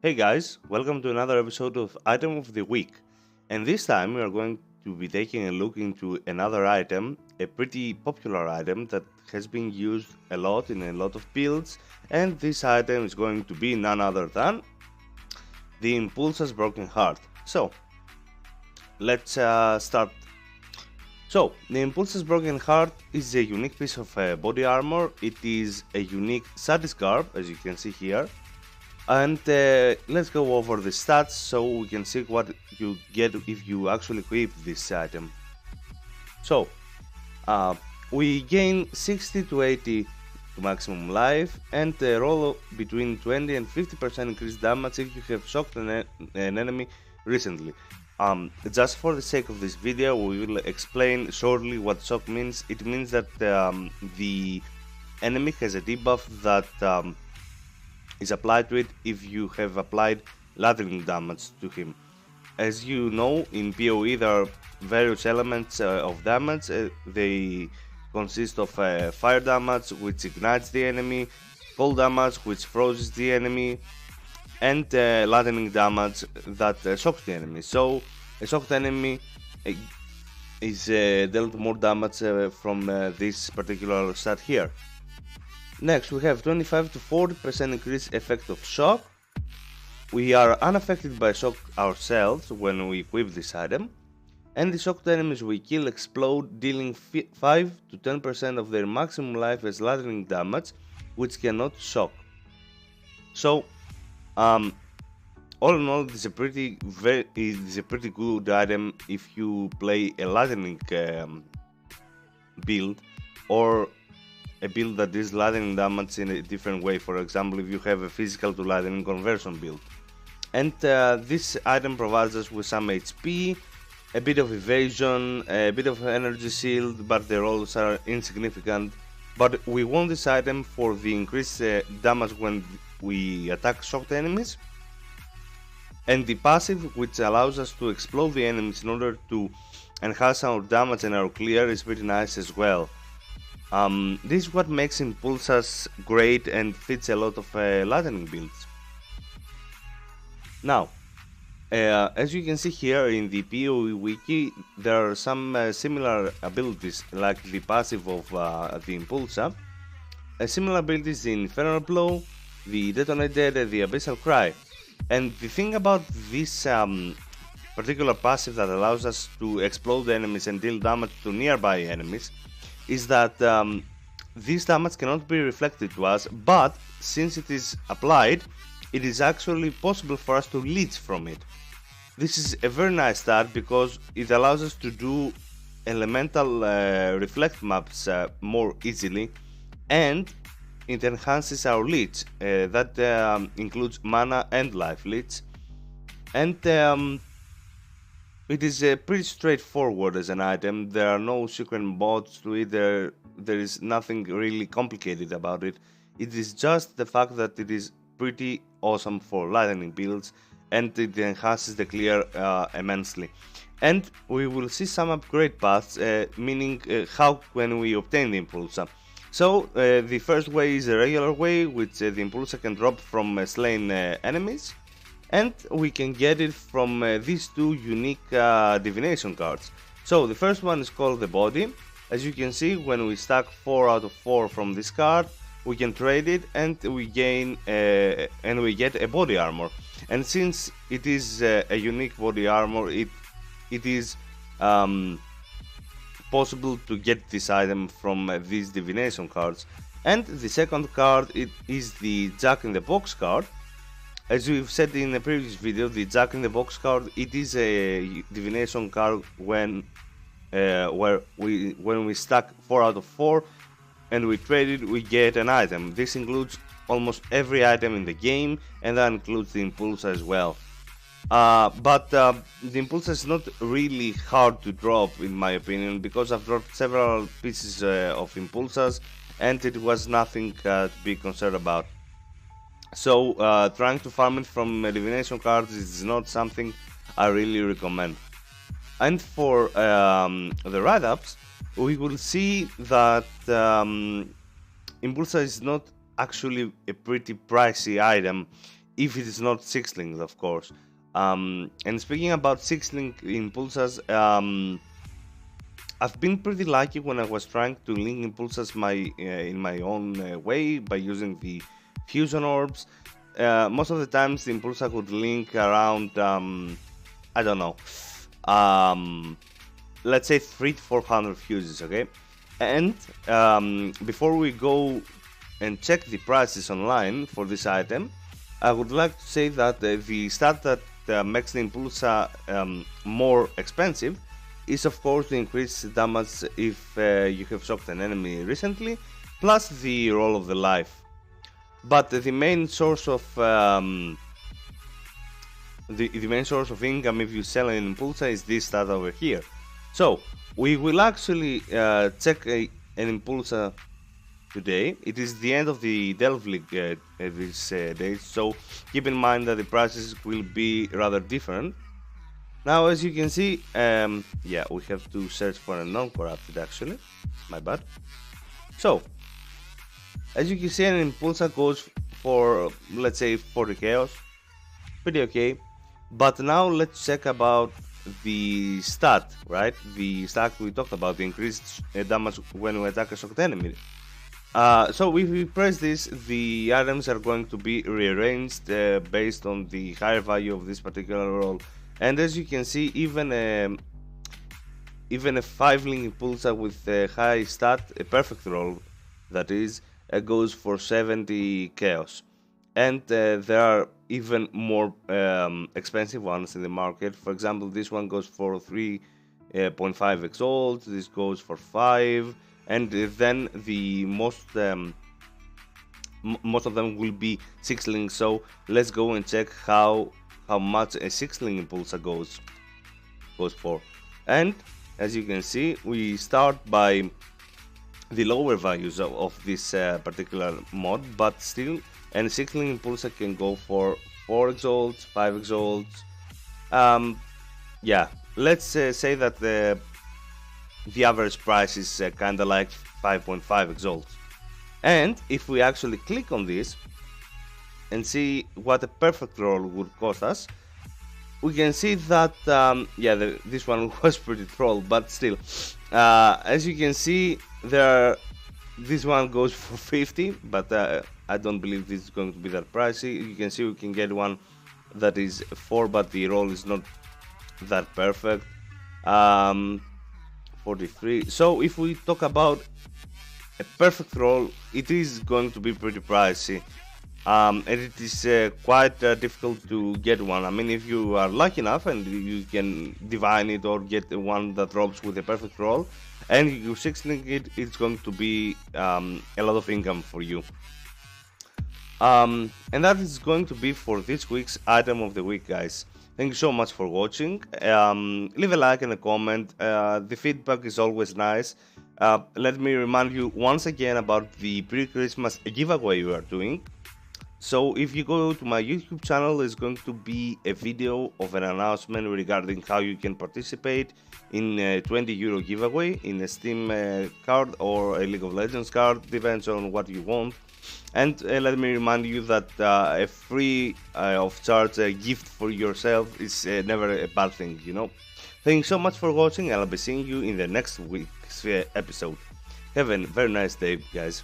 Hey guys, welcome to another episode of Item of the Week. And this time we are going to be taking a look into another item, a pretty popular item that has been used a lot in a lot of builds, and this item is going to be none other than the Inpulsa's Broken Heart. So, let's start. So, the Impulsa's Broken Heart is a unique piece of body armor. It is a unique Sadist garb, as you can see here. And let's go over the stats so we can see what you get if you actually equip this item. So, we gain 60 to 80 to maximum life and roll between 20 and 50% increased damage if you have shocked an enemy recently. Just for the sake of this video, we will explain shortly what shock means. It means that the enemy has a debuff that is applied to it if you have applied lathering damage to him. As you know, in PoE there are various elements of damage. They consist of fire damage, which ignites the enemy, cold damage, which freezes the enemy, and lightning damage that shocks the enemy. So a shocked enemy is dealt more damage from this particular stat here. Next, we have 25 to 40% increased effect of shock. We are unaffected by shock ourselves when we equip this item, and the shocked enemies we kill explode, dealing 5 to 10% of their maximum life as lightning damage, which cannot shock. So, all in all, it is a pretty good item if you play a lightning build or a build that is lightning damage in a different way. For example, if you have a physical to lightning conversion build. And this item provides us with some HP, a bit of evasion, a bit of energy shield, but the rolls are insignificant. But we want this item for the increased damage when we attack shocked enemies, and the passive, which allows us to explode the enemies in order to enhance our damage and our clear, is pretty nice as well. This is what makes Inpulsa's great and fits a lot of lightning builds. Now, as you can see here in the PoE wiki, there are some similar abilities like the passive of the Inpulsa. A similar ability is the Infernal Blow, the Detonated, and the Abyssal Cry. And the thing about this particular passive that allows us to explode enemies and deal damage to nearby enemies is that this damage cannot be reflected to us, but since it is applied, it is actually possible for us to leech from it. This is a very nice stat because it allows us to do elemental reflect maps more easily, and it enhances our leech. That includes mana and life leech, and it is pretty straightforward as an item. There are no secret mods to it. There is nothing really complicated about it. It is just the fact that it is pretty awesome for lightning builds, and it enhances the clear immensely. And we will see some upgrade paths, meaning how can we obtain the Impulsa. So the first way is a regular way, which the Impulsa can drop from slain enemies, and we can get it from these two unique divination cards. So the first one is called the Body. As you can see, when we stack 4 out of 4 from this card, we can trade it and we gain and we get a body armor. And since it is a unique body armor, it is possible to get this item from these divination cards. And the second card, it is the Jack in the Box card. As we've said in the previous video, the Jack in the Box card, it is a divination card when we stack 4 out of 4 and we trade it, we get an item. This includes almost every item in the game, and that includes the Impulsa as well. But the Impulsa is not really hard to drop in my opinion, because I've dropped several pieces of Impulsas and it was nothing to be concerned about. So trying to farm it from divination cards is not something I really recommend. And for the write-ups, we will see that Impulsa is not actually a pretty pricey item. if it is not 6 links, of course. And speaking about 6 link Inpulsas, I've been pretty lucky when I was trying to link Inpulsas in my own way by using the fusion orbs. Most of the times the Impulsa could link around, I don't know, let's say 300 to 400 fuses, okay? And before we go and check the prices online for this item, I would like to say that the stat that makes the Impulsa more expensive is of course the increased damage if you have shocked an enemy recently, plus the roll of the life. But the main source of the main source of income if you sell an Impulsa is this stat over here. So we will actually check an Impulsa today. It is the end of the DeathBlade this day, so keep in mind that the prices will be rather different. Now, as you can see, yeah, we have to search for a non-corrupted actually, my bad. So, as you can see, an Impulsa goes for, let's say, 40 chaos, pretty okay. But now let's check about the stat, right? The stat we talked about, the increased damage when we attack a shocked enemy. So if we press this, the items are going to be rearranged based on the higher value of this particular roll. And as you can see, even a 5-link Impulsa with a high stat, a perfect roll that is, goes for 70 chaos. And there are even more expensive ones in the market. For example, this one goes for 3.5 exalt, this goes for 5, and then the most of them will be 6 links. So let's go and check how much a 6-link Impulsa goes for. And as you can see, we start by the lower values of this particular mod, but still, and 6-link Impulsa can go for 4 exalts, 5 exalts. Yeah, let's say that the average price is kinda like 5.5 exalts. And if we actually click on this and see what a perfect roll would cost us, we can see that yeah, this one was pretty troll, but still, as you can see, this one goes for 50, but I don't believe this is going to be that pricey. You can see we can get one that is 4, but the roll is not that perfect. 43. So if we talk about a perfect roll, it is going to be pretty pricey. And it is quite difficult to get one. I mean, if you are lucky enough and you can divine it or get one that drops with a perfect roll and you 6-link it, it's going to be a lot of income for you. And that is going to be for this week's item of the week, guys. Thank you so much for watching. Leave a like and a comment. The feedback is always nice. Let me remind you once again about the pre-Christmas giveaway we are doing. So if you go to my YouTube channel, there's going to be a video of an announcement regarding how you can participate in a €20 giveaway in a Steam card or a League of Legends card, depends on what you want. And let me remind you that a free of charge gift for yourself is never a bad thing, you know. Thank you so much for watching, and I'll be seeing you in the next week's episode. Have a very nice day, guys.